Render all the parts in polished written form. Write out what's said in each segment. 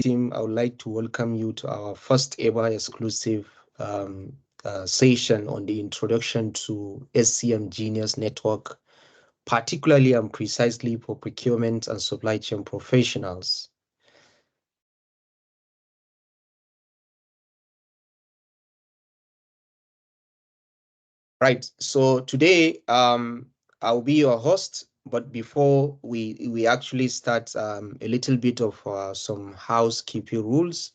team, I would like to welcome you to our first ever exclusive session on the introduction to SCM Genius Network, particularly and precisely for procurement and supply chain professionals. Right, so today I'll be your host, but before we actually start, a little bit of some housekeeping rules.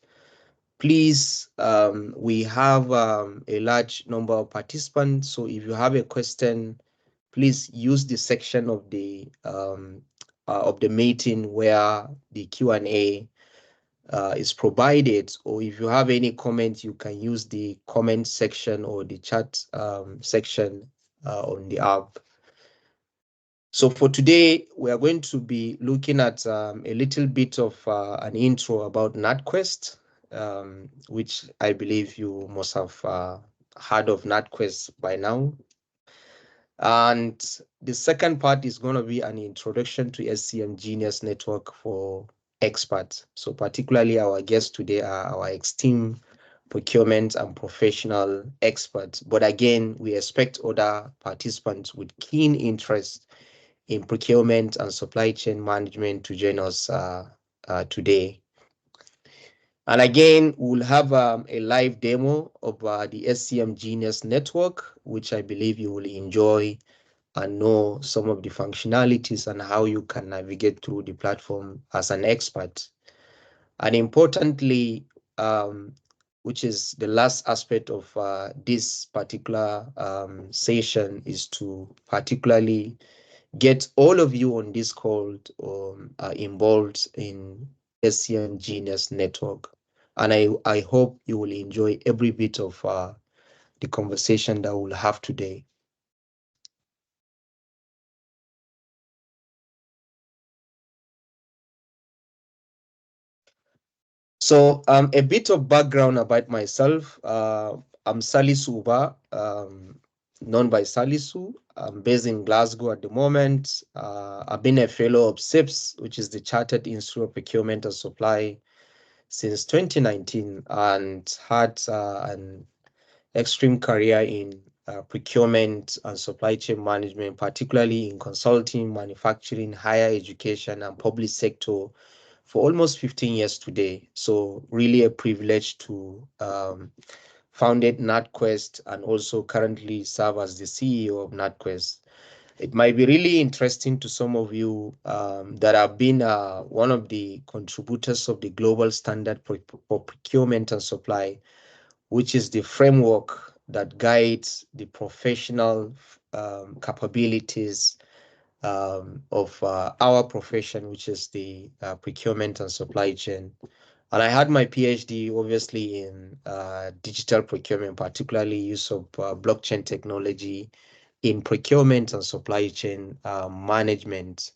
Please, we have a large number of participants, so if you have a question, please use the section of the meeting where the Q&A is provided, or if you have any comments, you can use the comment section or the chat section on the app. So for today, we are going to be looking at a little bit of an intro about NatQuest, which I believe you must have heard of NatQuest by now. And the second part is going to be an introduction to SCM Genius Network for experts. So particularly our guests today are our esteemed procurement and professional experts. But again, we expect other participants with keen interest in procurement and supply chain management to join us today. And again, we'll have a live demo of the SCM Genius Network, which I believe you will enjoy and know some of the functionalities and how you can navigate through the platform as an expert. And importantly, which is the last aspect of this particular session, is to particularly get all of you on this call involved in SCM Genius Network. And I hope you will enjoy every bit of the conversation that we'll have today. So a bit of background about myself. I'm Salisu Uba, known by Salisu. I'm based in Glasgow at the moment. I've been a fellow of CIPS, which is the Chartered Institute of Procurement and Supply, since 2019, and had an extreme career in procurement and supply chain management, particularly in consulting, manufacturing, higher education, and public sector for almost 15 years today. So really a privilege to founded NatQuest and also currently serve as the CEO of NatQuest. It might be really interesting to some of you that have been one of the contributors of the global standard for procurement and supply, which is the framework that guides the professional capabilities of our profession, which is the procurement and supply chain. And I had my PhD, obviously, in digital procurement, particularly use of blockchain technology in procurement and supply chain management.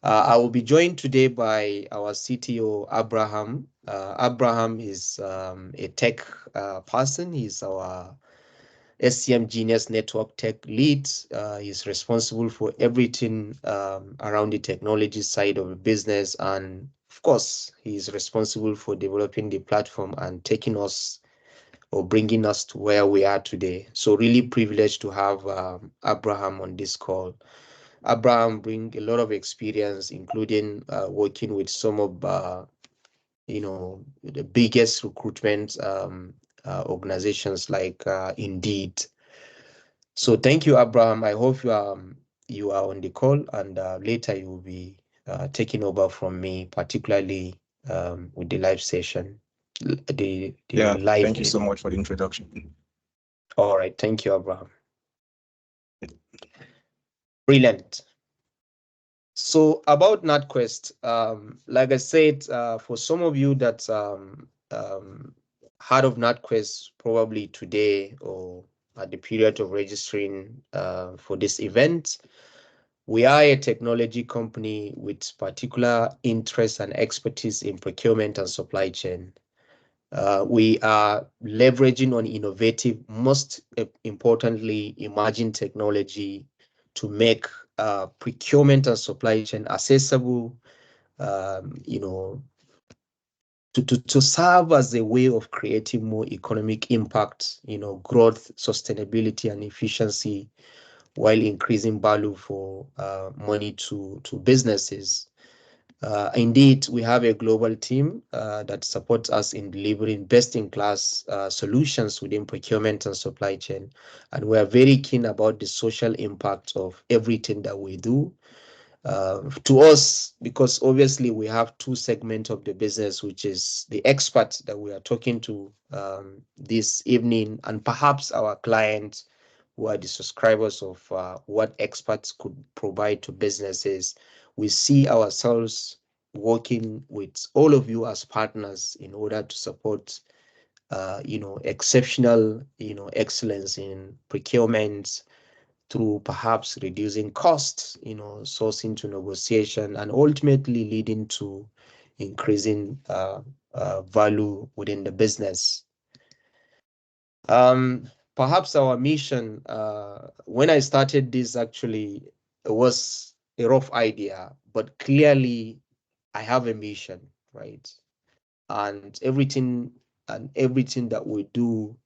I will be joined today by our CTO, Abraham. Abraham is a tech person. He's our SCM Genius Network tech lead. He's responsible for everything around the technology side of the business. And of course, he's responsible for developing the platform and taking us or bringing us to where we are today. So really privileged to have Abraham on this call. Abraham brings a lot of experience, including working with some of the biggest recruitment organizations like Indeed. So thank you, Abraham. I hope you are on the call, and later you will be taking over from me, particularly with the live session. Live. Thank you so much for the introduction. All right, thank you, Abraham. Brilliant. So about NatQuest, like I said, for some of you that heard of NatQuest probably today or at the period of registering for this event, we are a technology company with particular interest and expertise in procurement and supply chain. We are leveraging on innovative, most importantly, emerging technology to make procurement and supply chain accessible, to serve as a way of creating more economic impact, growth, sustainability, and efficiency, while increasing value for money to businesses. Indeed, we have a global team that supports us in delivering best-in-class solutions within procurement and supply chain. And we are very keen about the social impact of everything that we do. To us, because obviously we have two segments of the business, which is the experts that we are talking to this evening, and perhaps our clients who are the subscribers of what experts could provide to businesses. We see ourselves working with all of you as partners in order to support, exceptional, excellence in procurement through perhaps reducing costs, sourcing to negotiation, and ultimately leading to increasing value within the business. Perhaps our mission, when I started this, actually, it was a rough idea, but clearly I have a mission, right? And everything that we do,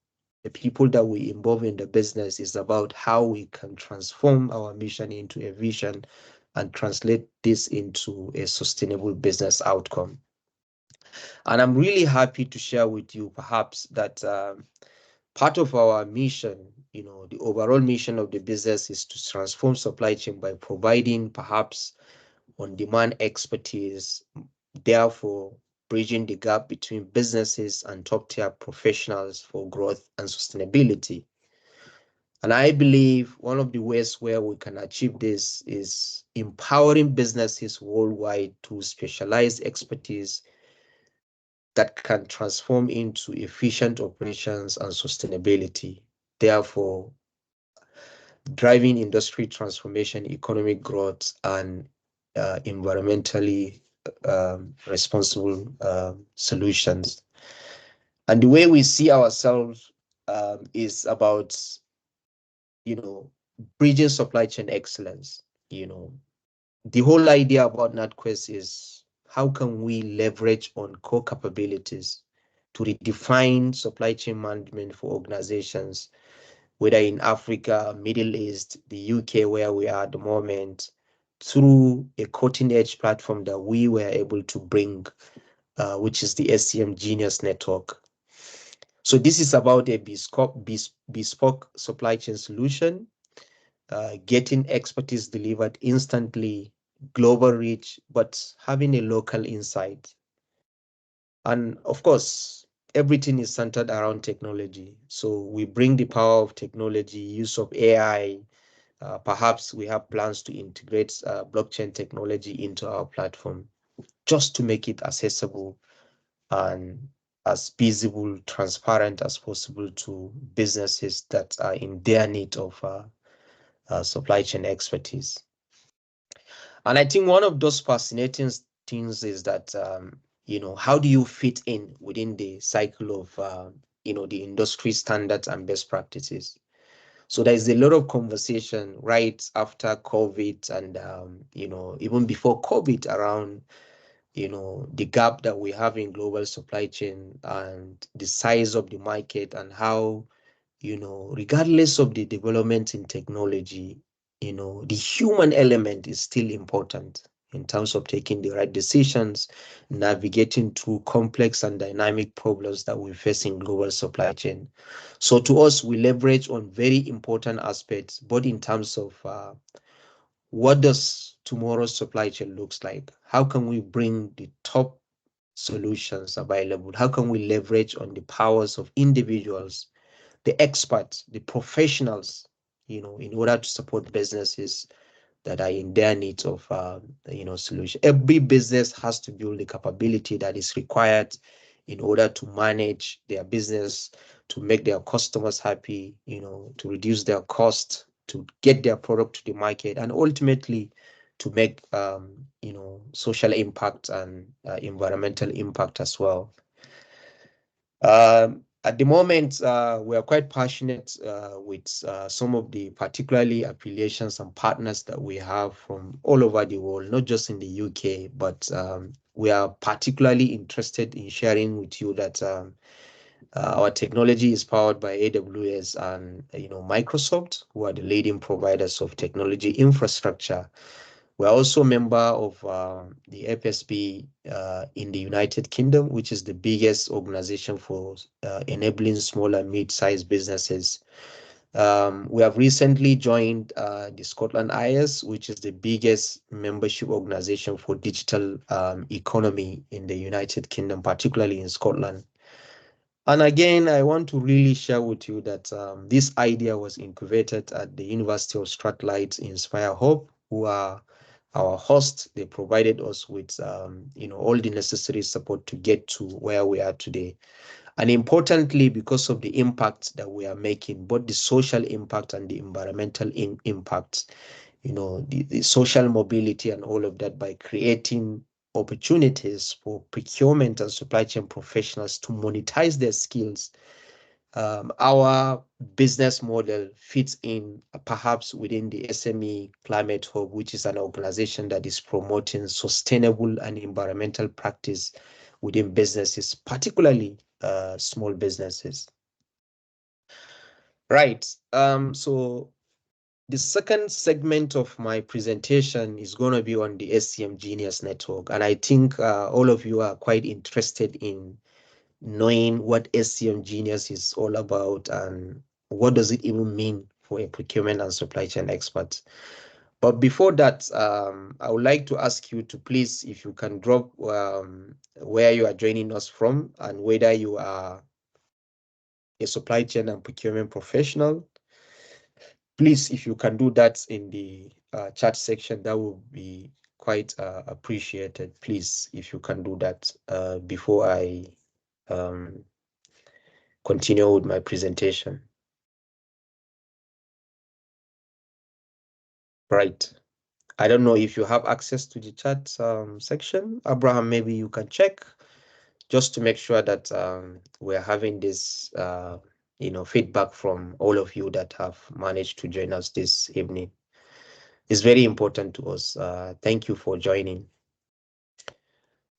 the people that we involve in the business, is about how we can transform our mission into a vision and translate this into a sustainable business outcome. And I'm really happy to share with you perhaps that part of our mission, the overall mission of the business, is to transform supply chain by providing perhaps on-demand expertise, therefore bridging the gap between businesses and top-tier professionals for growth and sustainability. And I believe one of the ways where we can achieve this is empowering businesses worldwide to specialize expertise that can transform into efficient operations and sustainability, therefore driving industry transformation, economic growth, and environmentally responsible solutions. And the way we see ourselves is about, bridging supply chain excellence. The whole idea about NatQuest is how can we leverage on core capabilities to redefine supply chain management for organizations, whether in Africa, Middle East, the UK, where we are at the moment, through a cutting-edge platform that we were able to bring, which is the SCM Genius Network. So this is about a bespoke supply chain solution, getting expertise delivered instantly, global reach, but having a local insight. And of course, everything is centered around technology. So we bring the power of technology, use of AI. Perhaps we have plans to integrate blockchain technology into our platform just to make it accessible and as visible, transparent as possible to businesses that are in their need of supply chain expertise. And I think one of those fascinating things is that, how do you fit in within the cycle of, the industry standards and best practices? So there's a lot of conversation right after COVID and, even before COVID around, the gap that we have in global supply chain and the size of the market and how, regardless of the development in technology, the human element is still important in terms of taking the right decisions, navigating through complex and dynamic problems that we face in global supply chain. So to us, we leverage on very important aspects, both in terms of what does tomorrow's supply chain looks like? How can we bring the top solutions available? How can we leverage on the powers of individuals, the experts, the professionals, in order to support businesses that are in their need of, solution. Every business has to build the capability that is required in order to manage their business, to make their customers happy, to reduce their cost, to get their product to the market, and ultimately to make, social impact and environmental impact as well. At the moment, we are quite passionate with some of the particularly affiliations and partners that we have from all over the world, not just in the UK, but we are particularly interested in sharing with you that our technology is powered by AWS and Microsoft, who are the leading providers of technology infrastructure. We're also a member of the FSB in the United Kingdom, which is the biggest organization for enabling small and mid-sized businesses. We have recently joined the Scotland IS, which is the biggest membership organization for digital economy in the United Kingdom, particularly in Scotland. And again, I want to really share with you that this idea was incubated at the University of Strathclyde Inspire Hub, who are our host. They provided us with all the necessary support to get to where we are today. And importantly, because of the impact that we are making, both the social impact and the environmental impact, the social mobility and all of that, by creating opportunities for procurement and supply chain professionals to monetize their skills. Our business model fits in perhaps within the SME Climate Hub, which is an organization that is promoting sustainable and environmental practice within businesses, particularly small businesses. Right. So the second segment of my presentation is going to be on the SCM Genius Network. And I think all of you are quite interested in knowing what SCM Genius is all about and what does it even mean for a procurement and supply chain expert. But before that, I would like to ask you to please, if you can drop where you are joining us from and whether you are a supply chain and procurement professional. Please, if you can do that in the chat section, that would be quite appreciated. Please, if you can do that before I continue with my presentation. Right. I don't know if you have access to the chat section. Abraham, maybe you can check just to make sure that we're having this feedback from all of you that have managed to join us this evening. It's very important to us. Thank you for joining.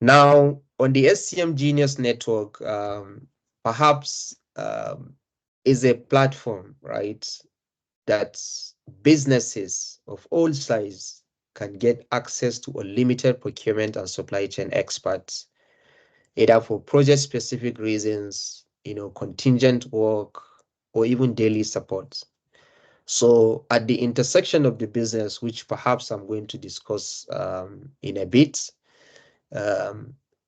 Now, on the SCM Genius Network, perhaps is a platform, right, that businesses of all size can get access to unlimited procurement and supply chain experts, either for project-specific reasons, contingent work, or even daily support. So at the intersection of the business, which perhaps I'm going to discuss in a bit,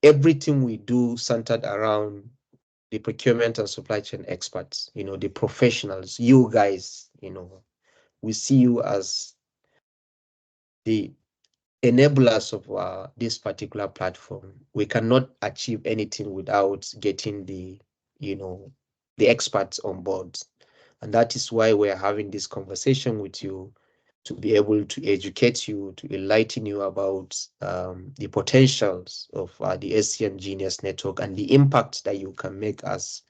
everything we do centered around the procurement and supply chain experts, the professionals, you guys, we see you as the enablers of this particular platform. We cannot achieve anything without getting the experts on board. And that is why we're having this conversation with you, to be able to educate you, to enlighten you about the potentials of the SCM Genius Network and the impact that you can make as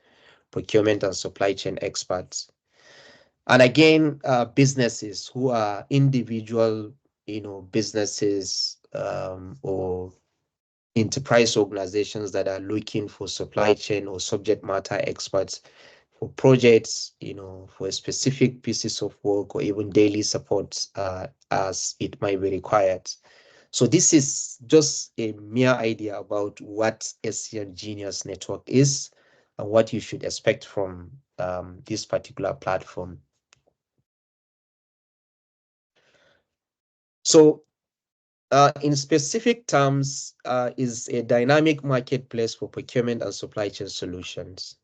procurement and supply chain experts. And again, businesses who are individual, businesses or enterprise organizations that are looking for supply chain or subject matter experts for projects, for specific pieces of work or even daily support as it might be required. So this is just a mere idea about what SCM Genius Network is and what you should expect from this particular platform. So in specific terms, is a dynamic marketplace for procurement and supply chain solutions.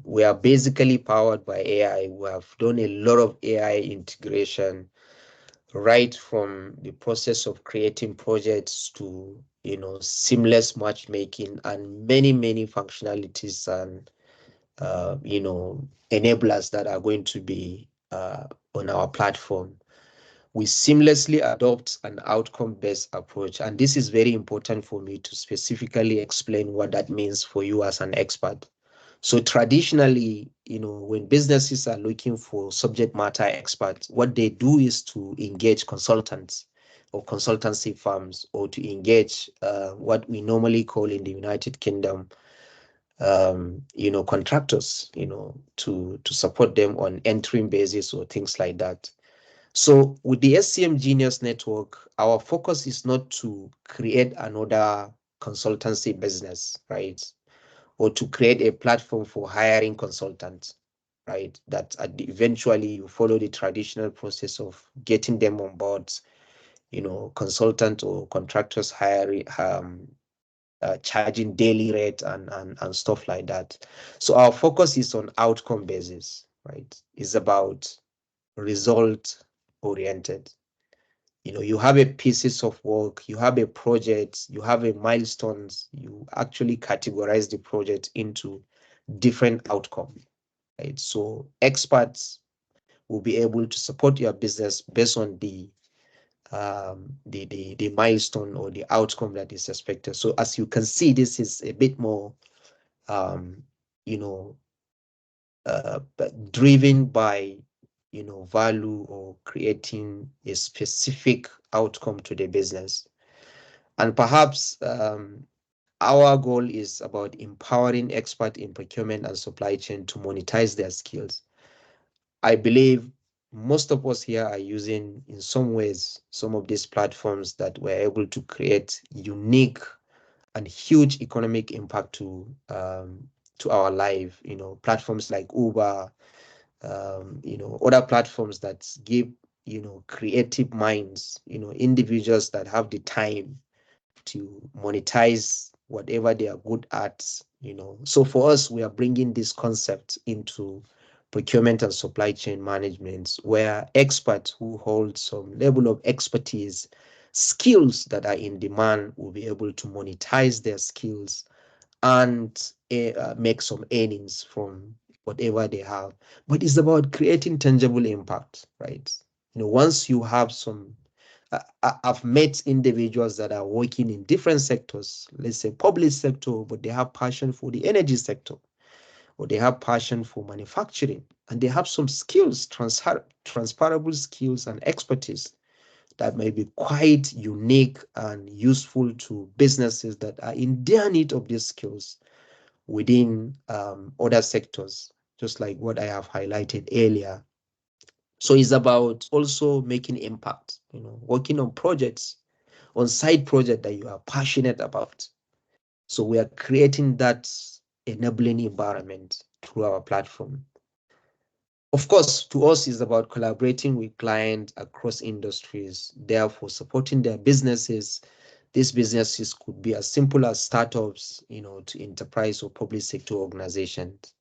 We are basically powered by AI. We have done a lot of AI integration, right from the process of creating projects to seamless matchmaking and many functionalities and enablers that are going to be on our platform. We seamlessly adopt an outcome-based approach. And this is very important for me to specifically explain what that means for you as an expert. So traditionally, when businesses are looking for subject matter experts, what they do is to engage consultants. or consultancy firms, or to engage what we normally call in the United Kingdom, contractors, to support them on interim basis or things like that. So with the SCM Genius Network, our focus is not to create another consultancy business, right? Or to create a platform for hiring consultants, right? That eventually you follow the traditional process of getting them on board, consultant or contractors hiring, charging daily rate and stuff like that. So our focus is on outcome basis, right? It's about result oriented. You have a pieces of work, you have a project, you have a milestones, you actually categorize the project into different outcomes, right? So experts will be able to support your business based on the milestone or the outcome that is expected. So as you can see, this is a bit more you know driven by value or creating a specific outcome to the business. And perhaps our goal is about empowering experts in procurement and supply chain to monetize their skills. I believe most of us here are using, in some ways, some of these platforms that were able to create unique and huge economic impact to our life. Platforms like Uber, other platforms that give creative minds, individuals that have the time to monetize whatever they are good at. So for us, we are bringing this concept into procurement and supply chain management, where experts who hold some level of expertise, skills that are in demand, will be able to monetize their skills and make some earnings from whatever they have. But it's about creating tangible impact, right? Once you have some, I've met individuals that are working in different sectors, let's say public sector, but they have passion for the energy sector, or they have passion for manufacturing, and they have some skills, transferable skills and expertise that may be quite unique and useful to businesses that are in their need of these skills within other sectors, just like what I have highlighted earlier. So it's about also making impact, working on projects, on side project that you are passionate about. So we are creating that enabling environment through our platform. Of course, to us, is about collaborating with clients across industries, therefore supporting their businesses. These businesses could be as simple as startups, to enterprise or public sector organizations.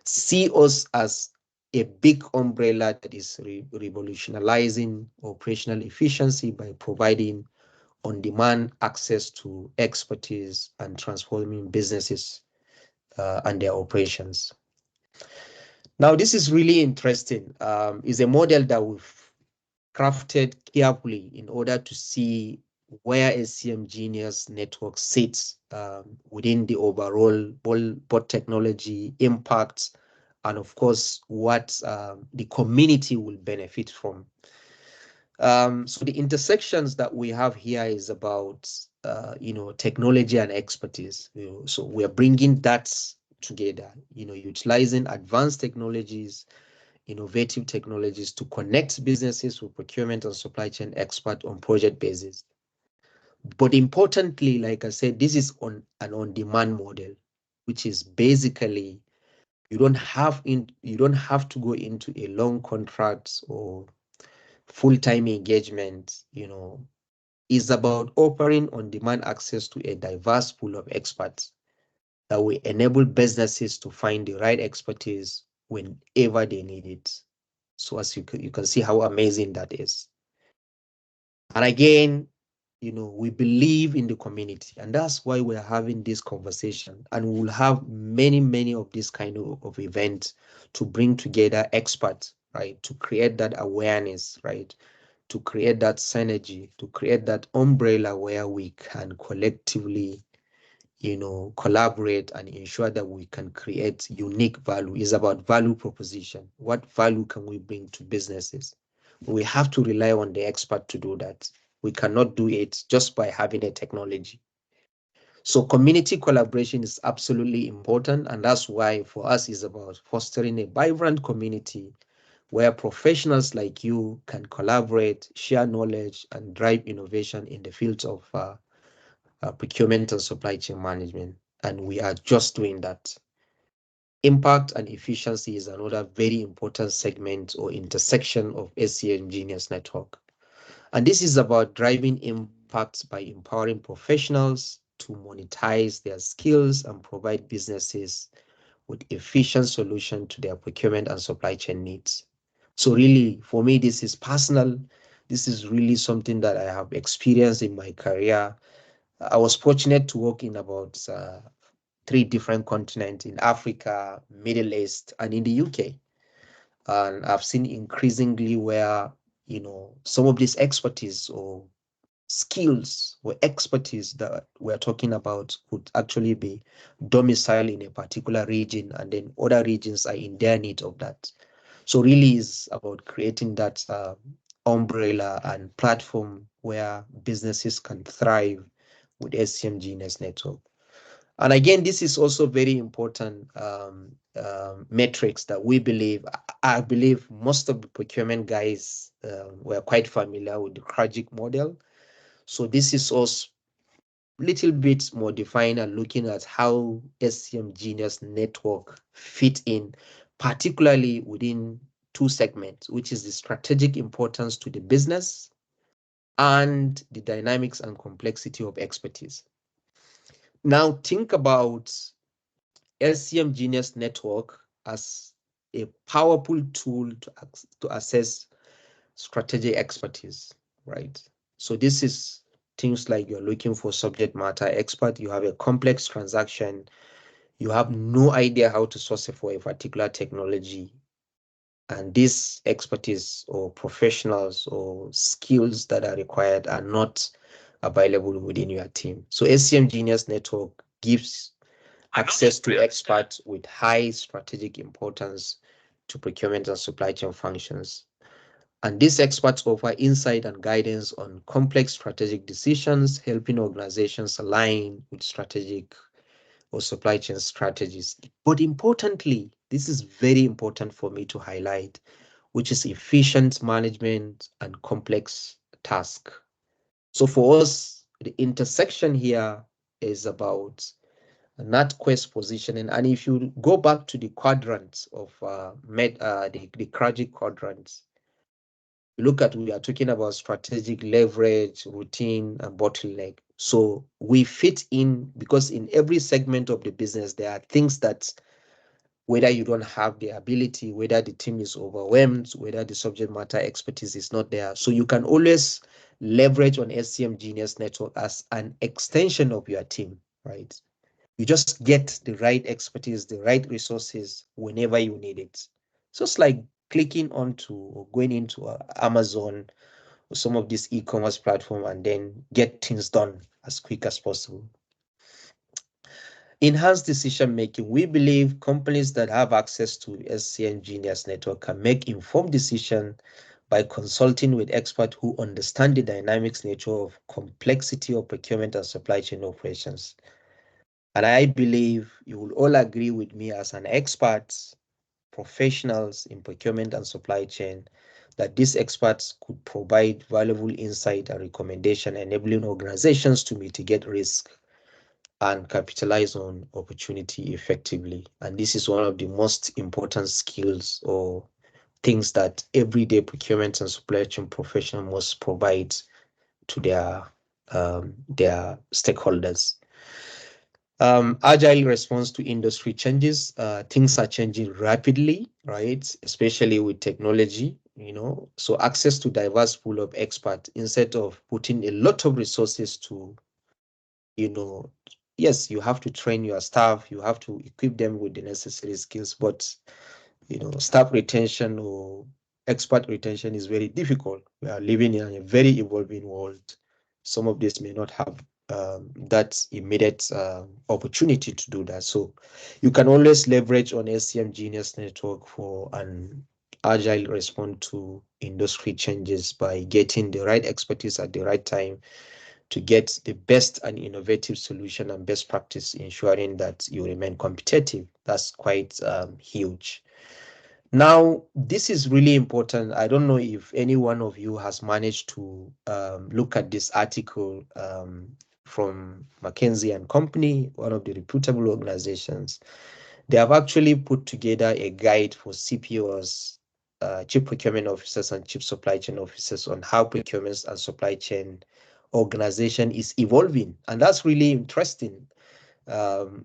See us as a big umbrella that is revolutionizing operational efficiency by providing on-demand access to expertise and transforming businesses and their operations. Now, this is really interesting. It's a model that we've crafted carefully in order to see where SCM Genius Network sits within the overall both technology impact, and of course what the community will benefit from. So the intersections that we have here is about technology and expertise. So we are bringing that together, utilizing advanced technologies, innovative technologies to connect businesses with procurement and supply chain expert on project basis. But importantly, like I said, this is on an on-demand model, which is basically you don't have to go into a long contract or full-time engagement. Is about offering on-demand access to a diverse pool of experts that will enable businesses to find the right expertise whenever they need it. So as you can see how amazing that is. And again, we believe in the community, and that's why we're having this conversation. And we'll have many, many of these kind of events to bring together experts, right? To create that awareness, right? To create that synergy, to create that umbrella where we can collectively collaborate and ensure that we can create unique value. It's about value proposition. What value can we bring to businesses? We have to rely on the expert to do that. We cannot do it just by having a technology. So community collaboration is absolutely important, and that's why for us is about fostering a vibrant community where professionals like you can collaborate, share knowledge, and drive innovation in the fields of procurement and supply chain management. And we are just doing that. Impact and efficiency is another very important segment or intersection of SCM Genius Network. And this is about driving impact by empowering professionals to monetize their skills and provide businesses with efficient solution to their procurement and supply chain needs. So really, for me, this is personal. This is really something that I have experienced in my career. I was fortunate to work in about 3 different continents in Africa, Middle East, and in the UK. And I've seen increasingly where, some of this expertise or skills or expertise that we're talking about could actually be domiciled in a particular region, and then other regions are in their need of that. So really is about creating that umbrella and platform where businesses can thrive with SCM Genius Network. And again, this is also very important metrics that we believe. I believe most of the procurement guys were quite familiar with the Krajic model. So this is also little bit modifying and looking at how SCM Genius Network fit in, particularly within 2 segments, which is the strategic importance to the business and the dynamics and complexity of expertise. Now think about SCM Genius Network as a powerful tool to assess strategic expertise, right? So this is things like you're looking for subject matter expert, you have a complex transaction, you have no idea how to source it for a particular technology, and this expertise or professionals or skills that are required are not available within your team. So SCM Genius Network gives access to experts with high strategic importance to procurement and supply chain functions. And these experts offer insight and guidance on complex strategic decisions, helping organizations align with strategic or supply chain strategies. But importantly, this is very important for me to highlight, which is efficient management and complex task. So for us, the intersection here is about NatQuest positioning. And if you go back to the quadrants of the Krajic quadrants, you look at, we are talking about strategic leverage, routine, and bottleneck. So we fit in because in every segment of the business, there are things that whether you don't have the ability, whether the team is overwhelmed, whether the subject matter expertise is not there. So you can always leverage on SCM Genius Network as an extension of your team, right? You just get the right expertise, the right resources whenever you need it. So it's like clicking onto or going into Amazon or some of these e-commerce platform and then get things done as quick as possible. Enhanced decision making. We believe companies that have access to SCM Genius Network can make informed decisions by consulting with experts who understand the dynamics nature of complexity of procurement and supply chain operations. And I believe you will all agree with me as an expert, professionals in procurement and supply chain, that these experts could provide valuable insight and recommendation, enabling organizations to mitigate risk and capitalize on opportunity effectively. And this is one of the most important skills or things that everyday procurement and supply chain professional must provide to their stakeholders. Agile response to industry changes. Things are changing rapidly, right? Especially with technology, So access to diverse pool of experts instead of putting a lot of resources to, you know, yes, you have to train your staff, you have to equip them with the necessary skills, but staff retention or expert retention is very difficult. We are living in a very evolving world. Some of this may not have that immediate opportunity to do that. So you can always leverage on SCM Genius Network for an agile respond to industry changes by getting the right expertise at the right time to get the best and innovative solution and best practice, ensuring that you remain competitive. That's quite huge. Now, this is really important. I don't know if any one of you has managed to look at this article from McKinsey and Company, one of the reputable organizations. They have actually put together a guide for CPOs, chief procurement officers and chief supply chain officers, on how procurement and supply chain organization is evolving. And that's really interesting.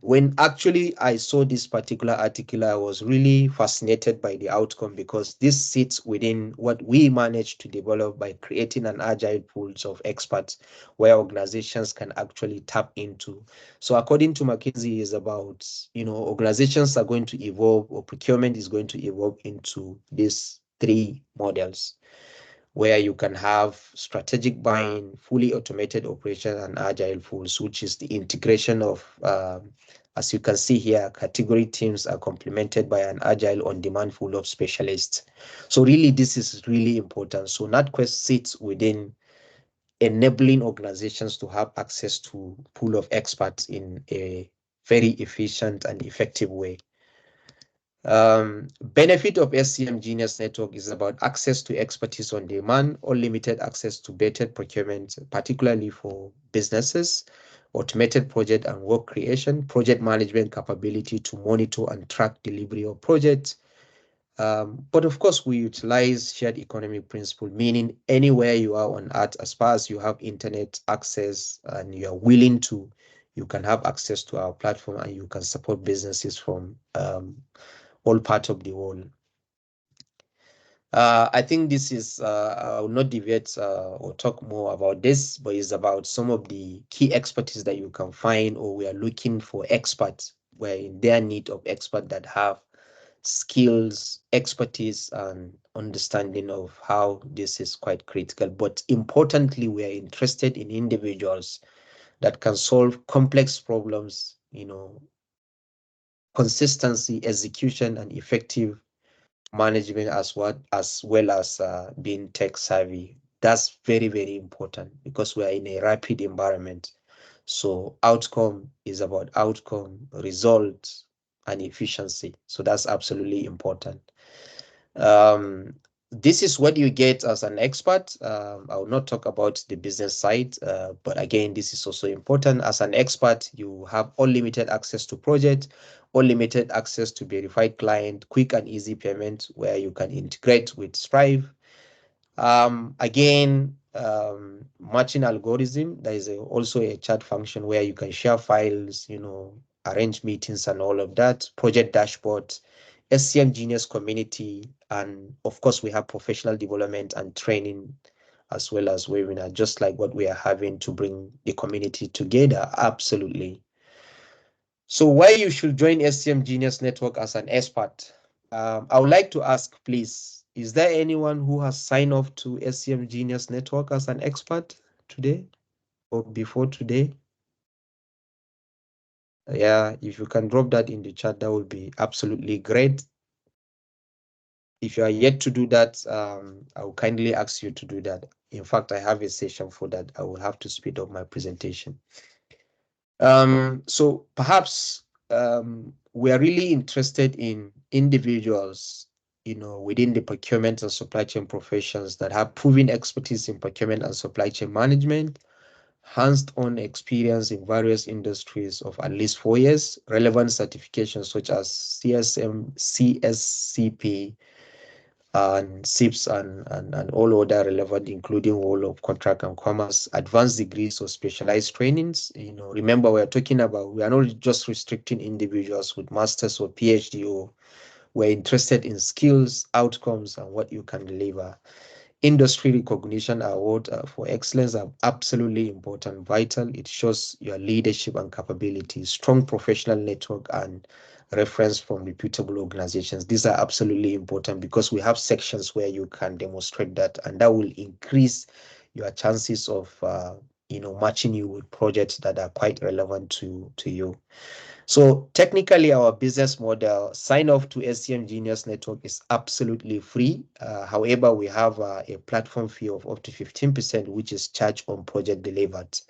When actually I saw this particular article, I was really fascinated by the outcome, because this sits within what we managed to develop by creating an agile pools of experts where organizations can actually tap into. So according to McKinsey, is about, organizations are going to evolve, or procurement is going to evolve into these three models, where you can have strategic buying, fully automated operation, and agile tools, which is the integration of, as you can see here, category teams are complemented by an agile on-demand pool of specialists. So really, this is really important. So NatQuest sits within enabling organizations to have access to pool of experts in a very efficient and effective way. Benefit of SCM Genius Network is about access to expertise on demand, unlimited access to vetted procurement, particularly for businesses, automated project and work creation, project management capability to monitor and track delivery of projects. But of course, we utilize shared economy principle, meaning anywhere you are on earth, as far as you have internet access and you are willing to, you can have access to our platform and you can support businesses from all parts of the world. I think this is, I will not deviate or talk more about this, but it's about some of the key expertise that you can find, or we are looking for experts. We're in their need of experts that have skills, expertise, and understanding of how this is quite critical. But importantly, we are interested in individuals that can solve complex problems, consistency, execution, and effective management, as well as being tech savvy. That's very, very important, because we are in a rapid environment. So outcome is about outcome, results, and efficiency. So that's absolutely important. Um, this is what you get as an expert. I will not talk about the business side, but again, this is also important. As an expert, you have unlimited access to project, unlimited access to verified client, quick and easy payment, where you can integrate with Strive. Again, matching algorithm, there is also a chat function where you can share files, arrange meetings and all of that, project dashboard, SCM Genius community, and of course we have professional development and training, as well as webinar, just like what we are having to bring the community together. Absolutely. So why you should join SCM Genius Network as an expert? I would like to ask, please, is there anyone who has signed up to SCM Genius Network as an expert today or before today? Yeah, if you can drop that in the chat, that would be absolutely great. If you are yet to do that, I will kindly ask you to do that. In fact, I have a session for that. I will have to speed up my presentation. So perhaps we are really interested in individuals, within the procurement and supply chain professions that have proven expertise in procurement and supply chain management, hands-on experience in various industries of at least 4 years, relevant certifications such as CSM, CSCP, and SIPs, and all other relevant, including all of contract and commerce, advanced degrees or specialized trainings. Remember, we are not just restricting individuals with masters or PhD, or we're interested in skills, outcomes, and what you can deliver. Industry recognition award for excellence are absolutely important, vital. It shows your leadership and capability, strong professional network, and reference from reputable organizations. These are absolutely important, because we have sections where you can demonstrate that, and that will increase your chances of matching you with projects that are quite relevant to you. So technically, our business model sign off to SCM Genius Network is absolutely free. However, we have a platform fee of up to 15%, which is charged on project delivered.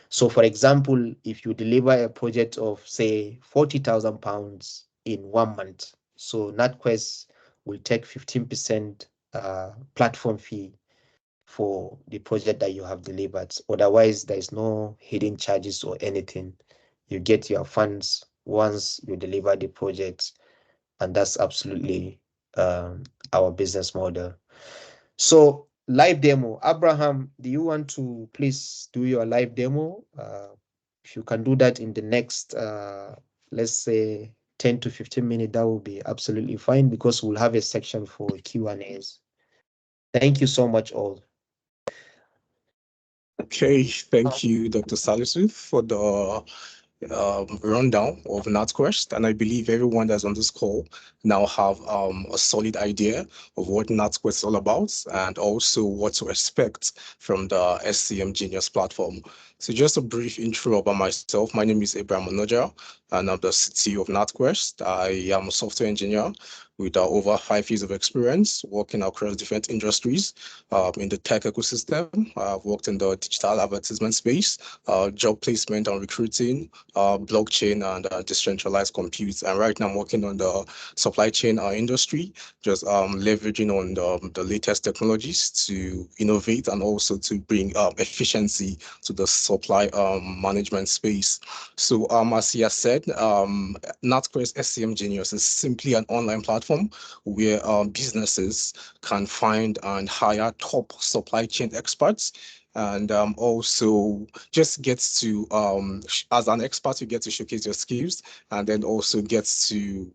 So, for example, if you deliver a project of say £40,000 in 1 month, so NatQuest will take 15% platform fee for the project that you have delivered. Otherwise, there is no hidden charges or anything. You get your funds once you deliver the project, and that's absolutely our business model. So, live demo. Abraham, do you want to please do your live demo? If you can do that in the next, let's say, 10 to 15 minutes, that will be absolutely fine because we'll have a section for Q&As. Thank you so much, all. Okay, thank you, Dr. Salisu, for the rundown of NatQuest, and I believe everyone that's on this call now have a solid idea of what NatQuest is all about and also what to expect from the SCM Genius platform. So just a brief intro about myself. My name is Abraham Onoja, and I'm the CTO of NatQuest. I am a software engineer with over 5 years of experience working across different industries in the tech ecosystem. I've worked in the digital advertisement space, job placement and recruiting, blockchain and decentralized compute. And right now I'm working on the supply chain industry, just leveraging on the latest technologies to innovate and also to bring efficiency to the supply management space. So as he has said, NatQuest SCM Genius is simply an online platform where businesses can find and hire top supply chain experts and also just gets to as an expert you get to showcase your skills and then also gets to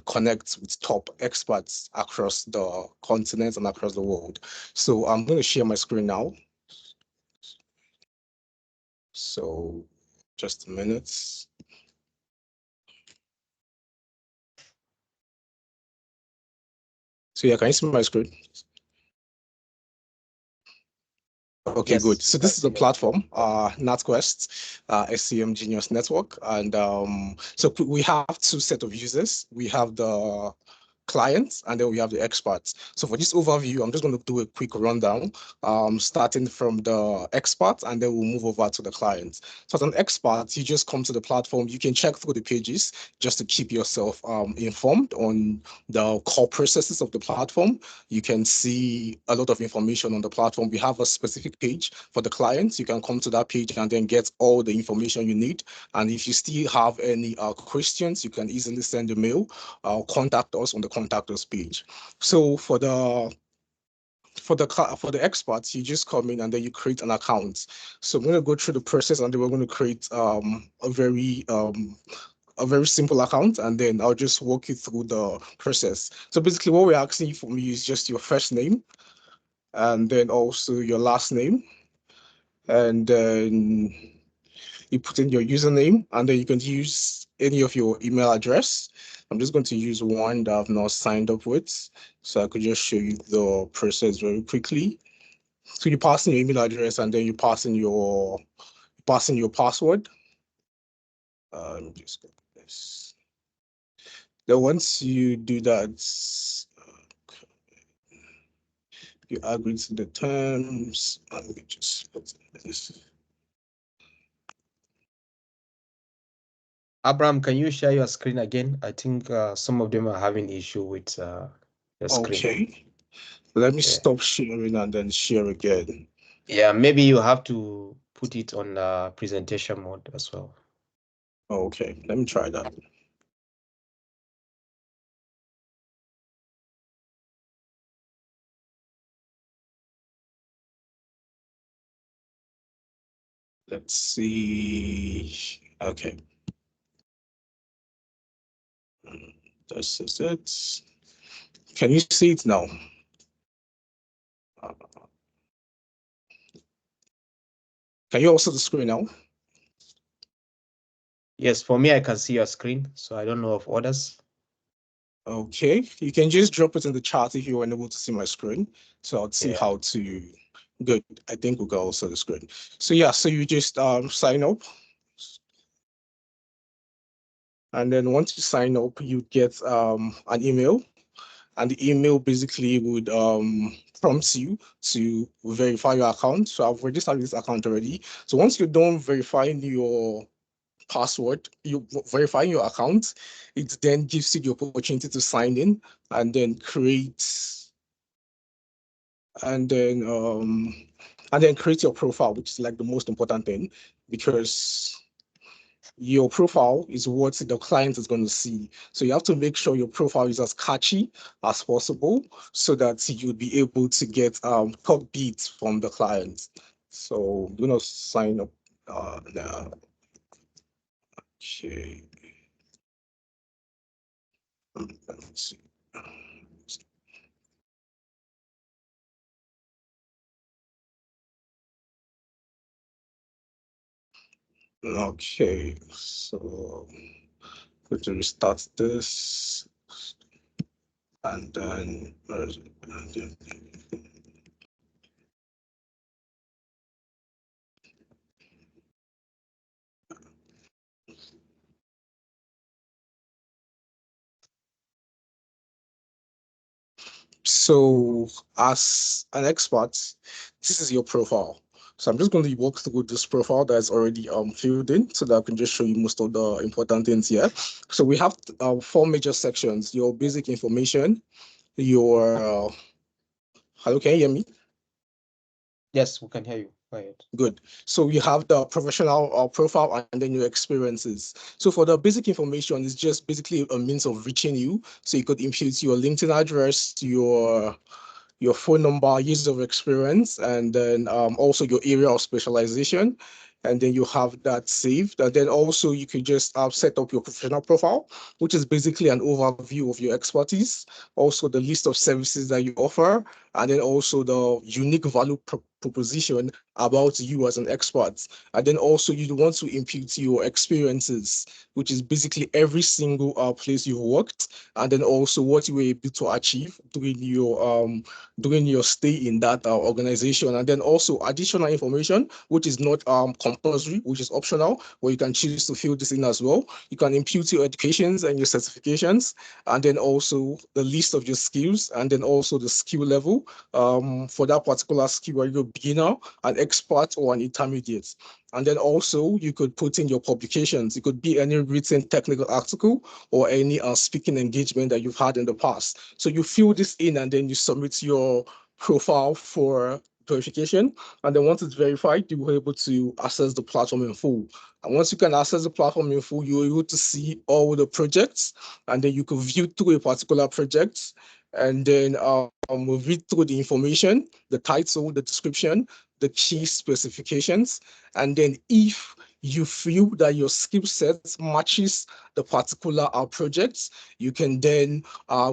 connect with top experts across the continent and across the world. So I'm going to share my screen now. So just a minute. So yeah, can you see my screen? Okay, Yes, good. So this is the platform, NatQuest, SCM Genius Network. And so we have two set of users. We have the clients and then we have the experts. So for this overview, I'm just going to do a quick rundown, starting from the experts and then we'll move over to the clients. So as an expert, you just come to the platform. You can check through the pages just to keep yourself informed on the core processes of the platform. You can see a lot of information on the platform. We have a specific page for the clients. You can come to that page and then get all the information you need. And if you still have any questions, you can easily send a mail, contact us on the contact us page. So for the experts, you just come in and then you create an account. So I'm going to go through the process and then we're going to create a very simple account, and then I'll just walk you through the process. So basically what we're asking from you is just your first name and then also your last name. And then you put in your username and then you can use any of your email address. I'm just going to use one that I've not signed up with. So I could just show you the process very quickly. So you pass in your email address and then you pass in your password. Just go this. Then once you do that, you agree to the terms. Let me just put this. Abraham, can you share your screen again? I think some of them are having issue with your screen. Okay. Let me Yeah. stop sharing and then share again. Yeah, maybe you have to put it on presentation mode as well. Okay, let me try that. Let's see. Okay. This is it. Can you see it now? Can you also see the screen now? Yes, for me, I can see your screen, so I don't know of others. Okay, you can just drop it in the chat if you were unable to see my screen. So I'll see Yeah. how to. Good. I think we got also the screen. So yeah, so you just sign up. And then once you sign up, you get an email, and the email basically would prompt you to verify your account. So I've registered this account already. So once you're done verifying your password, you verifying your account, it then gives you the opportunity to sign in and then create and then um and then create your profile, which is like the most important thing, because your profile is what the client is going to see. So you have to make sure your profile is as catchy as possible so that you'll be able to get top beats from the client. So I'm gonna sign up now. Okay. Let me see. Okay, so going to restart this and then so as an expert, this is your profile. So I'm just going to walk through this profile that's already filled in so that I can just show you most of the important things here. So we have four major sections: your basic information, your hello, can you hear me? Yes, we can hear you. Go ahead. Good. So you have the professional profile and then your experiences. So for the basic information, it's just basically a means of reaching you. So you could input your LinkedIn address, your phone number, years of experience, and then also your area of specialization. And then you have that saved. And then also you could just set up your professional profile, which is basically an overview of your expertise, also the list of services that you offer, and then also the unique value proposition about you as an expert. And then also you want to impute your experiences, which is basically every single place you've worked, and then also what you were able to achieve during your stay in that organization, and then also additional information which is not compulsory, which is optional, where you can choose to fill this in as well. You can impute your educations and your certifications, and then also the list of your skills, and then also the skill level for that particular skill. Are you a beginner, an expert, or an intermediate? And then also you could put in your publications. It could be any written technical article or any speaking engagement that you've had in the past. So you fill this in and then you submit your profile for verification. And then once it's verified, you will be able to access the platform in full. And once you can access the platform in full, you're able to see all the projects, and then you can view through a particular project, and then we'll read through the information, the title, the description, the key specifications, and then if you feel that your skill set matches the particular projects, you can then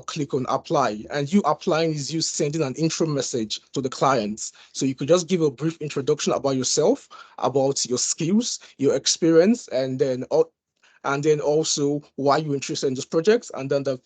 click on apply. And you applying is you sending an intro message to the clients. So you could just give a brief introduction about yourself, about your skills, your experience, and then also why you're interested in this project. And then the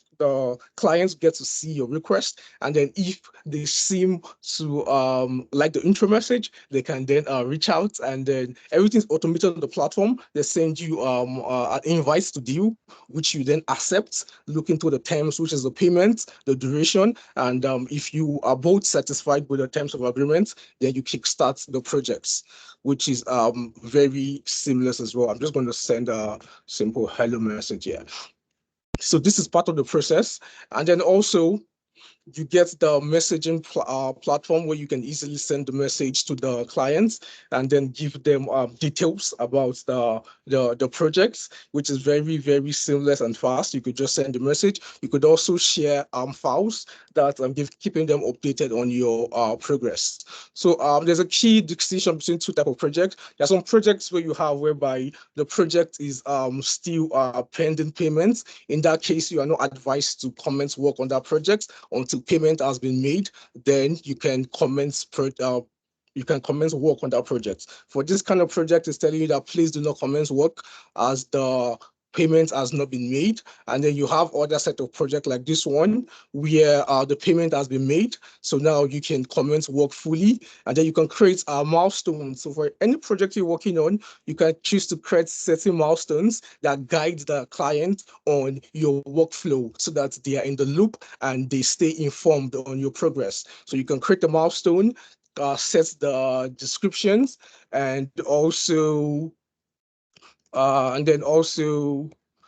clients get to see your request. And then if they seem to like the intro message, they can then reach out, and then everything's automated on the platform. They send you an invite to deal, which you then accept, look into the terms, which is the payment, the duration. And if you are both satisfied with the terms of agreement, then you kickstart the projects, which is very seamless as well. I'm just going to send a simple hello message here. So this is part of the process. And then also you get the messaging platform where you can easily send the message to the clients and then give them details about the projects, which is very seamless and fast. You could just send the message. You could also share files that keeping them updated on your progress. So there's a key distinction between two types of projects. There are some projects where you have whereby the project is still pending payments. In that case, you are not advised to commence work on that project until payment has been made. Then you can commence work on that project. For this kind of project, it's telling you that please do not commence work as the payment has not been made. And then you have other set of projects like this one where the payment has been made. So now you can commence work fully, and then you can create a milestone. So for any project you're working on, you can choose to create certain milestones that guide the client on your workflow so that they are in the loop and they stay informed on your progress. So you can create a milestone, set the descriptions, and also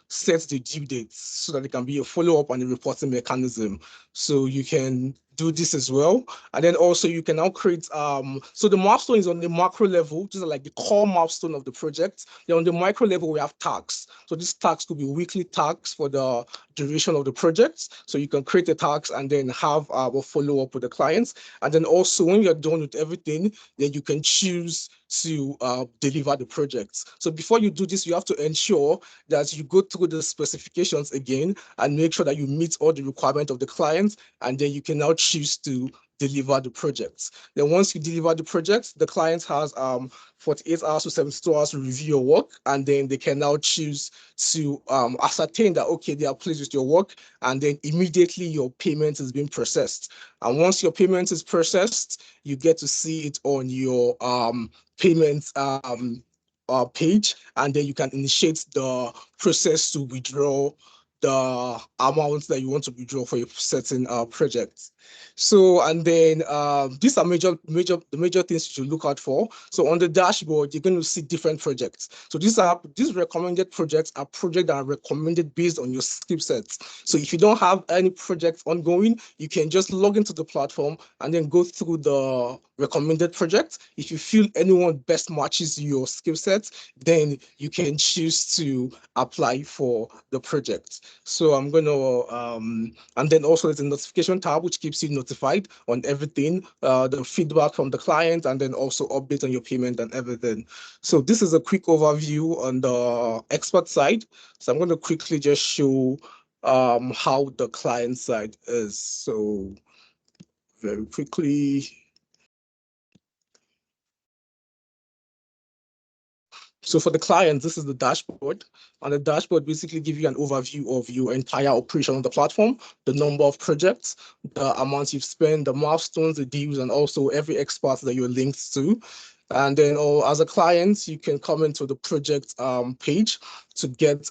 set the due dates so that it can be a follow-up and a reporting mechanism. So you can do this as well. And then also you can now create, so the milestone is on the macro level, just like the core milestone of the project. Then on the micro level, we have tasks. So these tasks could be weekly tasks for the duration of the project. So you can create a task and then have a follow-up with the clients. And then also when you're done with everything, then you can choose to deliver the projects. So before you do this, you have to ensure that you go through the specifications again and make sure that you meet all the requirements of the client, and then you can now choose to deliver the projects. Then once you deliver the projects, the client has 48 hours to 72 hours to review your work, and then they can now choose to ascertain that, okay, they are pleased with your work, and then immediately your payment is being processed. And once your payment is processed, you get to see it on your payment page, and then you can initiate the process to withdraw the amount that you want to withdraw for a certain project. So, and then these are the major things you should look out for. So on the dashboard, you're going to see different projects. So these recommended projects are projects that are recommended based on your skill sets. So if you don't have any projects ongoing, you can just log into the platform and then go through the recommended projects. If you feel anyone best matches your skill set, then you can choose to apply for the project. So I'm going to, and then also there's a notification tab, which keeps you notified on everything, the feedback from the client, and then also update on your payment and everything. So this is a quick overview on the expert side. So I'm going to quickly just show how the client side is. So very quickly. So for the clients, this is the dashboard. And the dashboard basically gives you an overview of your entire operation on the platform, the number of projects, the amounts you've spent, the milestones, the deals, and also every expert that you're linked to. And then as a client, you can come into the project page to get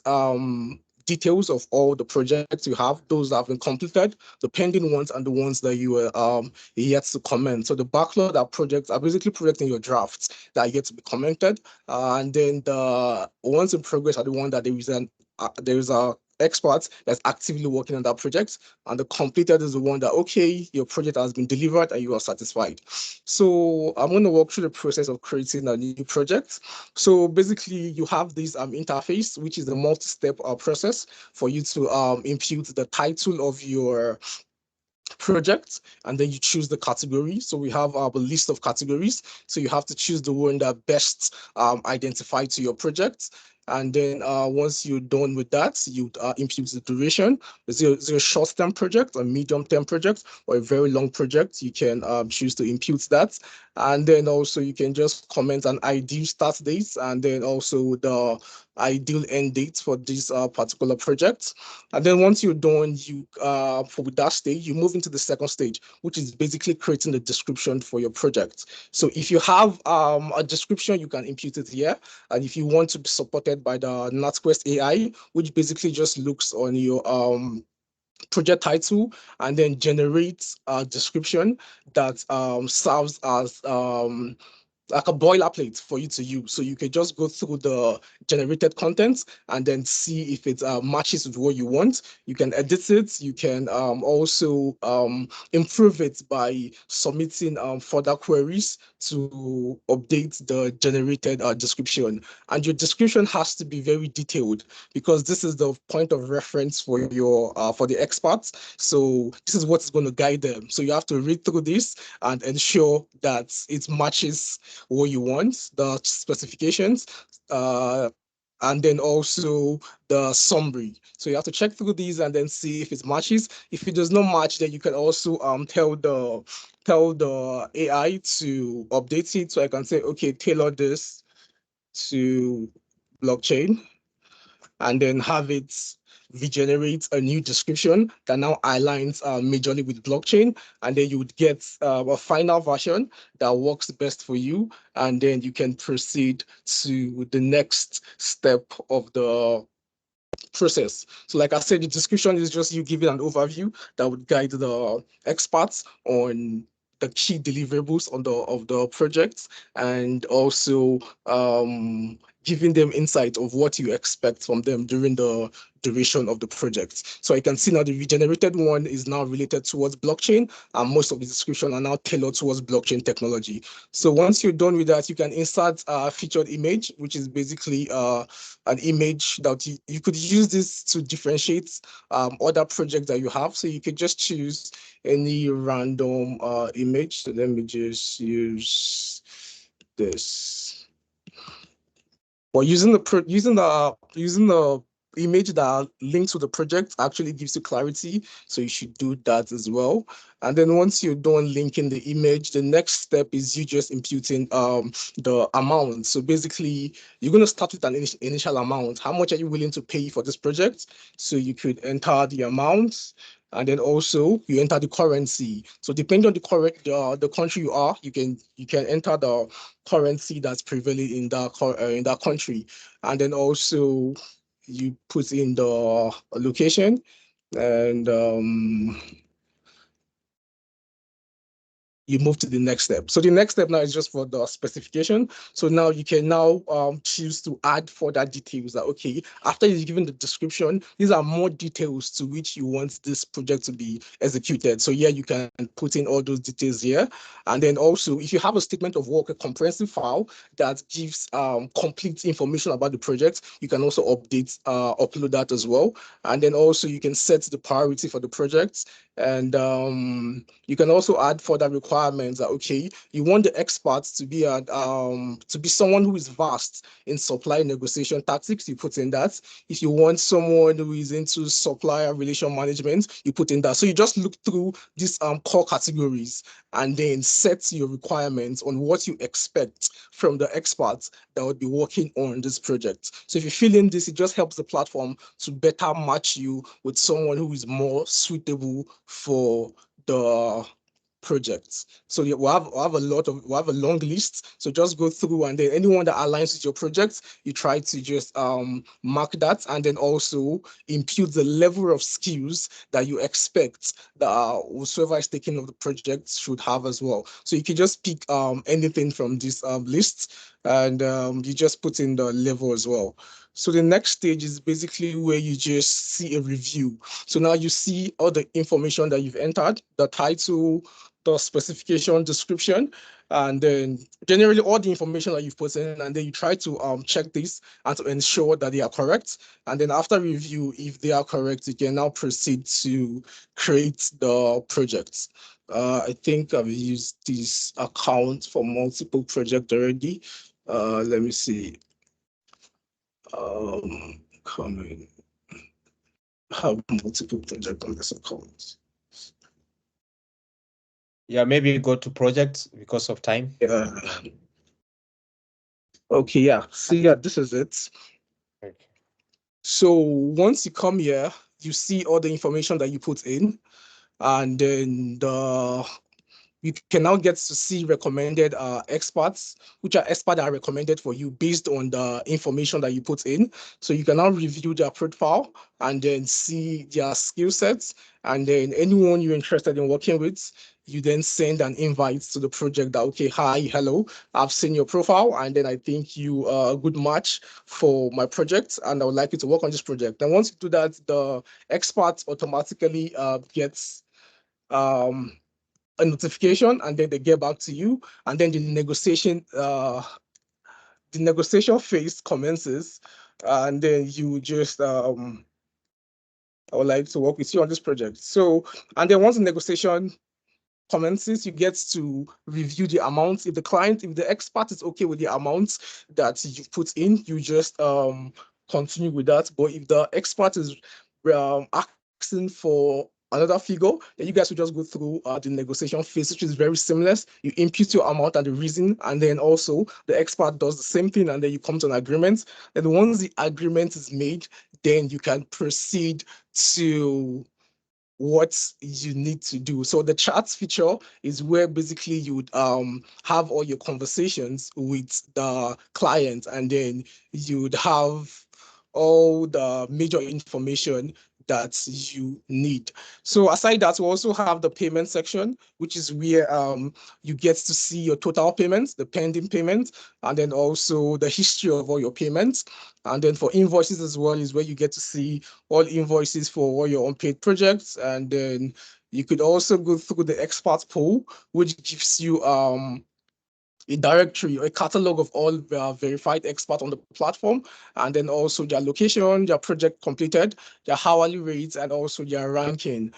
details of all the projects you have, those that have been completed, the pending ones, and the ones that you are yet to comment. So the backlog are projects are basically projects in your drafts that are yet to be commented, and then the ones in progress are the one that there is a expert that's actively working on that project, and the completed is the one that, okay, your project has been delivered and you are satisfied. So I'm going to walk through the process of creating a new project. So basically you have this interface, which is a multi-step process for you to impute the title of your project, and then you choose the category. So we have a list of categories. So you have to choose the one that best identify to your project. And then once you're done with that, you impute the duration. Is it a short-term project, a medium-term project, or a very long project? You can choose to impute that. And then also you can just comment an ideal start date, and then also the ideal end date for this particular project. And then once you're done, you for that stage, you move into the second stage, which is basically creating the description for your project. So if you have a description, you can impute it here. And if you want to be supported by the NatQuest AI, which basically just looks on your project title and then generates a description that serves as like a boilerplate for you to use. So you can just go through the generated content and then see if it matches with what you want. You can edit it. You can also improve it by submitting further queries to update the generated description. And your description has to be very detailed because this is the point of reference for your for the experts. So this is what's going to guide them. So you have to read through this and ensure that it matches what you want, the specifications, and then also the summary. So you have to check through these and then see if it matches. If it does not match, then you can also tell the AI to update it. So I can say, okay, tailor this to blockchain. and then have it regenerate a new description that now aligns majorly with blockchain, and then you would get a final version that works best for you, and then you can proceed to the next step of the process. So like I said, the description is just you giving an overview that would guide the experts on the key deliverables on the projects, and also giving them insight of what you expect from them during the duration of the project. So I can see now the regenerated one is now related towards blockchain, and most of the description are now tailored towards blockchain technology. So once you're done with that, you can insert a featured image, which is basically an image that you could use this to differentiate other projects that you have. So you could just choose any random image. So let me just use this. But using the image that links to the project actually gives you clarity, so you should do that as well. And then once you're done linking the image, the next step is you just imputing the amount. So basically, you're going to start with an initial amount. How much are you willing to pay for this project? So you could enter the amount, and then also you enter the currency. So depending on the country you are, you can enter the currency that's prevailing in that country, and then also you put in the location, and you move to the next step. So the next step now is just for the specification. So now you can now choose to add further details that, okay, after you've given the description, these are more details to which you want this project to be executed. So yeah, you can put in all those details here. And then also, if you have a statement of work, a comprehensive file that gives complete information about the project, you can also upload that as well. And then also you can set the priority for the project, and you can also add further requirements that, okay, you want the experts to be someone who is vast in supply negotiation tactics, you put in that. If you want someone who is into supplier relation management, you put in that. So you just look through these core categories and then set your requirements on what you expect from the experts that would be working on this project. So if you fill in this, it just helps the platform to better match you with someone who is more suitable for the projects. So yeah, we have a long list. So just go through, and then anyone that aligns with your project, you try to just mark that, and then also impute the level of skills that you expect that whoever is taking of the project should have as well. So you can just pick anything from this list, and you just put in the level as well. So the next stage is basically where you just see a review. So now you see all the information that you've entered, the title, the specification, description, and then generally all the information that you've put in, and then you try to check this and to ensure that they are correct. And then after review, if they are correct, you can now proceed to create the projects. I think I've used this account for multiple projects already. Let me see. Coming. Have multiple projects on this account. Yeah, maybe go to projects because of time. Yeah. Okay, yeah. So yeah, this is it. Okay. So once you come here, you see all the information that you put in, and then you can now get to see recommended experts, which are experts that are recommended for you based on the information that you put in. So you can now review their profile and then see their skill sets, and then anyone you're interested in working with, you then send an invite to the project that, okay, hi, hello, I've seen your profile, and then I think you are a good match for my project, and I would like you to work on this project. And once you do that, the expert automatically gets a notification, and then they get back to you, and then the negotiation phase commences, and then you just I would like to work with you on this project. So, and then once the negotiation commences, you get to review the amounts. If the expert is okay with the amounts that you put in, you just continue with that. But if the expert is asking for another figure, then you guys will just go through the negotiation phase, which is very seamless. You input your amount and the reason, and then also the expert does the same thing, and then you come to an agreement. And once the agreement is made, then you can proceed to what you need to do. So the chats feature is where basically you'd have all your conversations with the client, and then you'd have all the major information that you need. So aside that, we also have the payment section, which is where you get to see your total payments, the pending payments, and then also the history of all your payments. And then for invoices as well is where you get to see all invoices for all your unpaid projects. And then you could also go through the expert pool, which gives you a directory or a catalog of all verified experts on the platform, and then also their location, their project completed, their hourly rates, and also their ranking.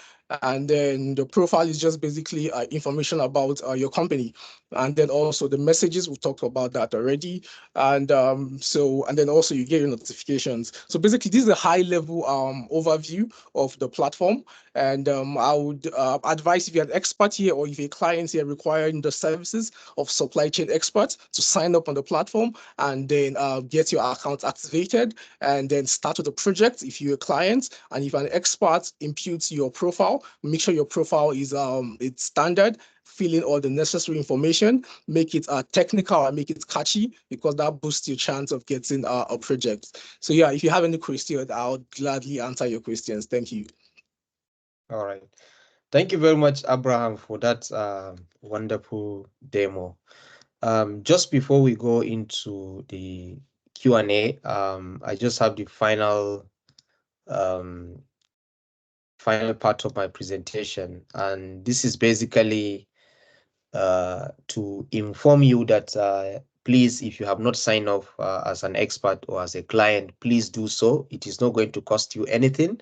And then the profile is just basically information about your company. And then also the messages, we've talked about that already. And then also you get your notifications. So basically, this is a high level overview of the platform. And I would advise, if you're an expert here or if a client here requiring the services of supply chain experts, to sign up on the platform and then get your account activated and then start with the project if you're a client. And if an expert imputes your profile, make sure your profile is it's standard, fill in all the necessary information, make it technical and make it catchy, because that boosts your chance of getting a project. So yeah, if you have any questions, I'll gladly answer your questions. Thank you. All right. Thank you very much, Abraham, for that wonderful demo. Just before we go into the Q&A, I just have the um, final part of my presentation, and this is basically to inform you that please, if you have not signed up as an expert or as a client, please do so. It is not going to cost you anything.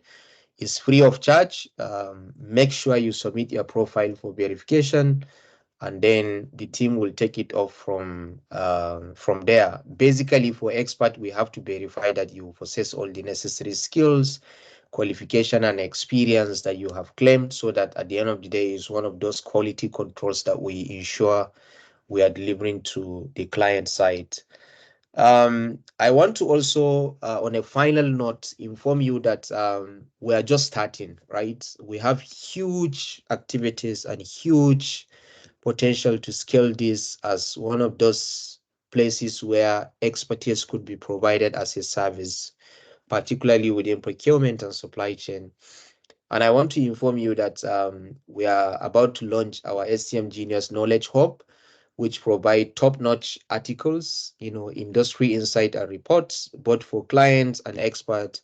It's free of charge. Make sure you submit your profile for verification, and then the team will take it off from there. Basically, for expert, we have to verify that you possess all the necessary skills, qualification, and experience that you have claimed, so that at the end of the day, is one of those quality controls that we ensure we are delivering to the client side. I want to also, on a final note, inform you that we are just starting, right? We have huge activities and huge potential to scale this as one of those places where expertise could be provided as a service, particularly within procurement and supply chain. And I want to inform you that we are about to launch our SCM Genius Knowledge Hub, which provide top-notch articles, industry insight and reports, both for clients and experts.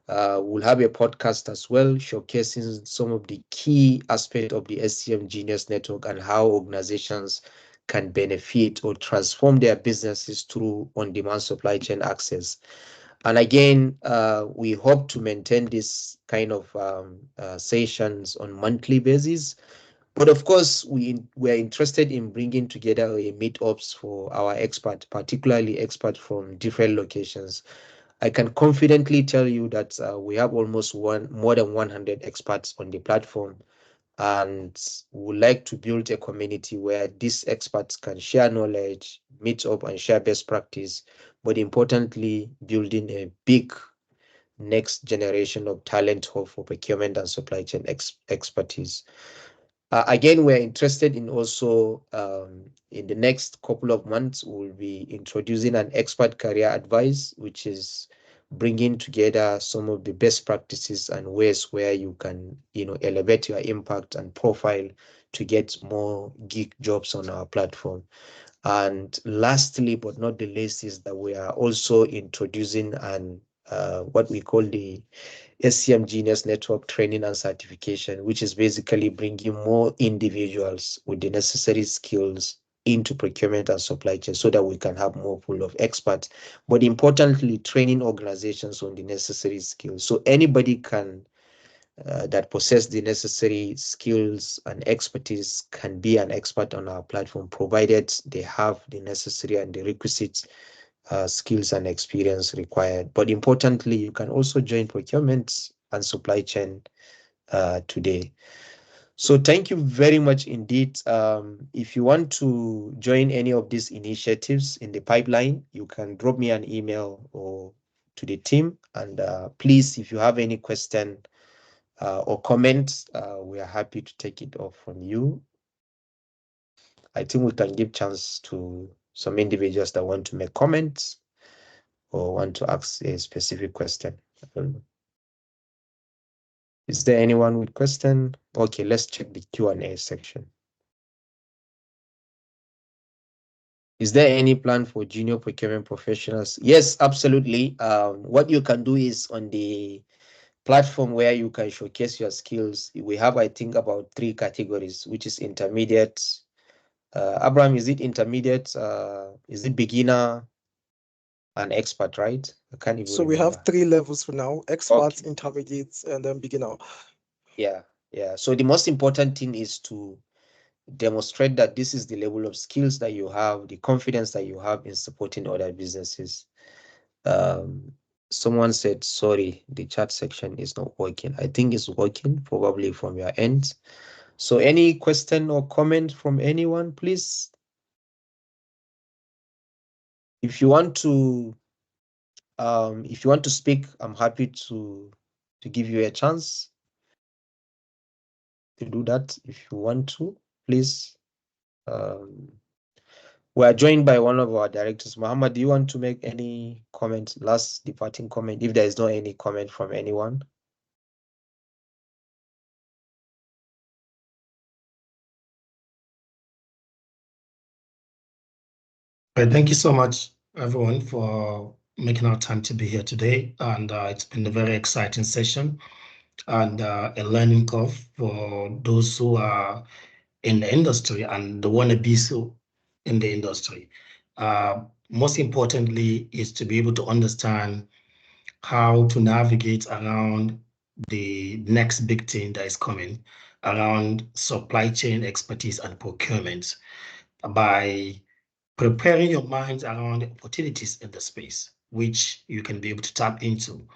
We'll have a podcast as well, showcasing some of the key aspects of the SCM Genius Network and how organizations can benefit or transform their businesses through on-demand supply chain access. And again, we hope to maintain this kind of sessions on monthly basis. But of course, we are interested in bringing together a meetups for our experts, particularly experts from different locations. I can confidently tell you that we have almost more than 100 experts on the platform, and would like to build a community where these experts can share knowledge, meet up, and share best practice. But importantly, building a big next generation of talent hub for procurement and supply chain expertise. Again, we're interested in also, in the next couple of months, we'll be introducing an expert career advice, which is bringing together some of the best practices and ways where you can, elevate your impact and profile to get more gig jobs on our platform. And lastly, but not the least, is that we are also introducing what we call the SCM Genius Network training and certification, which is basically bringing more individuals with the necessary skills into procurement and supply chain so that we can have more pool of experts. But importantly, training organizations on the necessary skills. So anybody can that possess the necessary skills and expertise can be an expert on our platform, provided they have the necessary and the requisite skills and experience required. But importantly, you can also join procurement and supply chain today. So thank you very much indeed. If you want to join any of these initiatives in the pipeline, you can drop me an email or the team. And please, if you have any question or comment, we are happy to take it off from you. I think we can give chance to some individuals that want to make comments or want to ask a specific question. Is there anyone with question? Okay, let's check the Q&A section. Is there any plan for junior procurement professionals? Yes, absolutely. What you can do is on the platform where you can showcase your skills. We have, I think, about 3 categories, which is intermediate. Abraham, is it intermediate? Is it beginner and expert, right? I can't even So we have remember. 3 levels for now: experts, Okay. intermediates, and then beginner. Yeah. So the most important thing is to demonstrate that this is the level of skills that you have, the confidence that you have in supporting other businesses. Someone said, sorry, the chat section is not working. I think it's working, probably from your end. So any question or comment from anyone, please? If you want to speak, I'm happy to give you a chance to do that. If you want to, please. We are joined by one of our directors. Muhammad, do you want to make any comment, last departing comment, if there is not any comment from anyone? Thank you so much, everyone, for making our time to be here today. And it's been a very exciting session and a learning curve for those who are in the industry and the want to be so in the industry. Most importantly is to be able to understand how to navigate around the next big thing that is coming around supply chain expertise and procurement by preparing your minds around the opportunities in the space, which you can be able to tap into.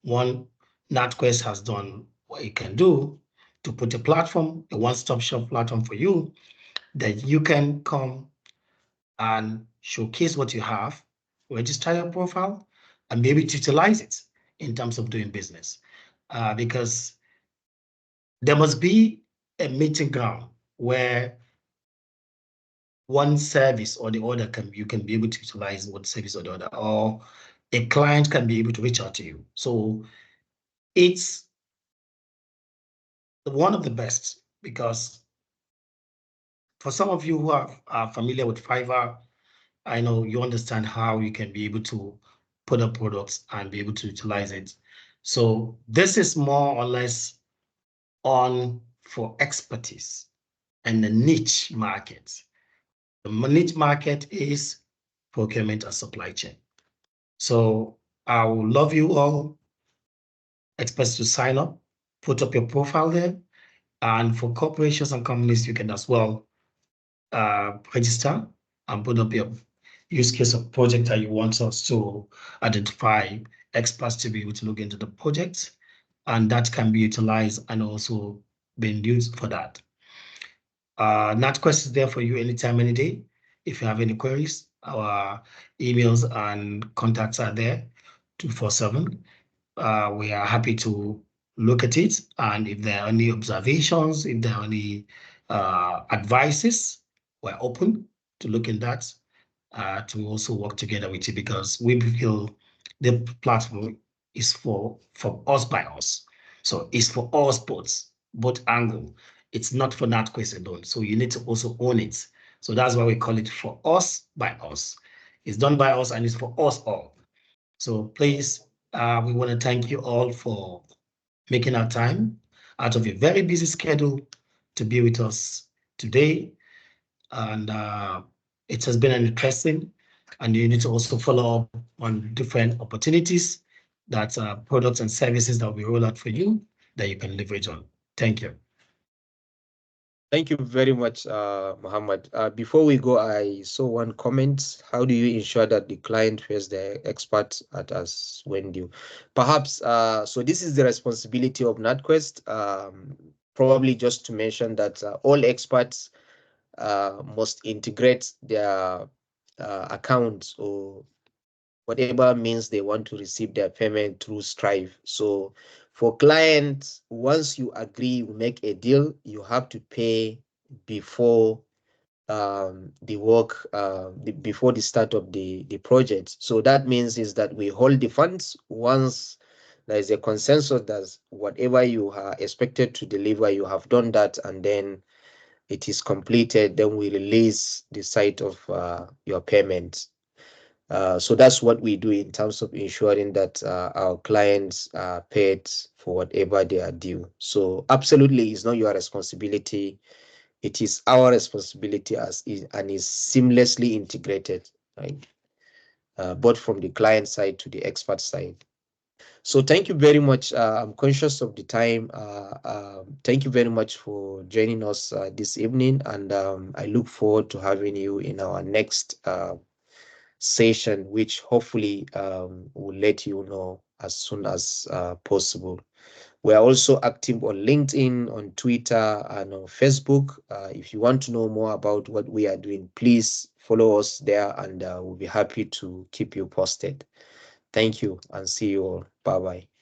One, NatQuest has done what it can do to put a platform, a one-stop shop platform for you that you can come and showcase what you have, register your profile, and be able to utilize it in terms of doing business. Because there must be a meeting ground where one service or the other you can be able to utilize one service or the other, or a client can be able to reach out to you. So it's one of the best because for some of you who are familiar with Fiverr, I know you understand how you can be able to put up products and be able to utilize it. So this is more or less on for expertise and the niche market. The niche market is procurement and supply chain. So I would love you all experts to sign up, put up your profile there. And for corporations and companies, you can as well register and put up your use case of project that you want us to identify experts to be able to look into the project. And that can be utilized and also being used for that. NatQuest is there for you anytime, any day. If you have any queries, our emails and contacts are there 247. We are happy to look at it. And if there are any observations, if there are any advices, we're open to look in that, to also work together with you because we feel the platform is for us by us. So it's for all sports, both angle. It's not for NatQuest alone. So you need to also own it. So that's why we call it for us by us. It's done by us and it's for us all. So please, we want to thank you all for making our time out of your very busy schedule to be with us today. And it has been an interesting, and you need to also follow up on different opportunities that products and services that we roll out for you that you can leverage on. Thank you. Thank you very much, Muhammad. Before we go, I saw one comment. How do you ensure that the client pays the expert at us when due? Perhaps, so this is the responsibility of NatQuest. Probably just to mention that all experts must integrate their accounts or whatever means they want to receive their payment through Stripe. So for clients, once you agree, you make a deal, you have to pay before the work, before the start of the project. So that means is that we hold the funds once there is a consensus that whatever you are expected to deliver, you have done that, and then it is completed, then we release the site of your payment. So that's what we do in terms of ensuring that our clients are paid for whatever they are due. So absolutely, it's not your responsibility. It is our responsibility and is seamlessly integrated, right? Both from the client side to the expert side. So thank you very much. I'm conscious of the time. Thank you very much for joining us this evening, and I look forward to having you in our next session, which hopefully will let you know as soon as possible. We are also active on LinkedIn, on Twitter, and on Facebook. If you want to know more about what we are doing, please follow us there, and we'll be happy to keep you posted. Thank you, and see you all. Bye bye.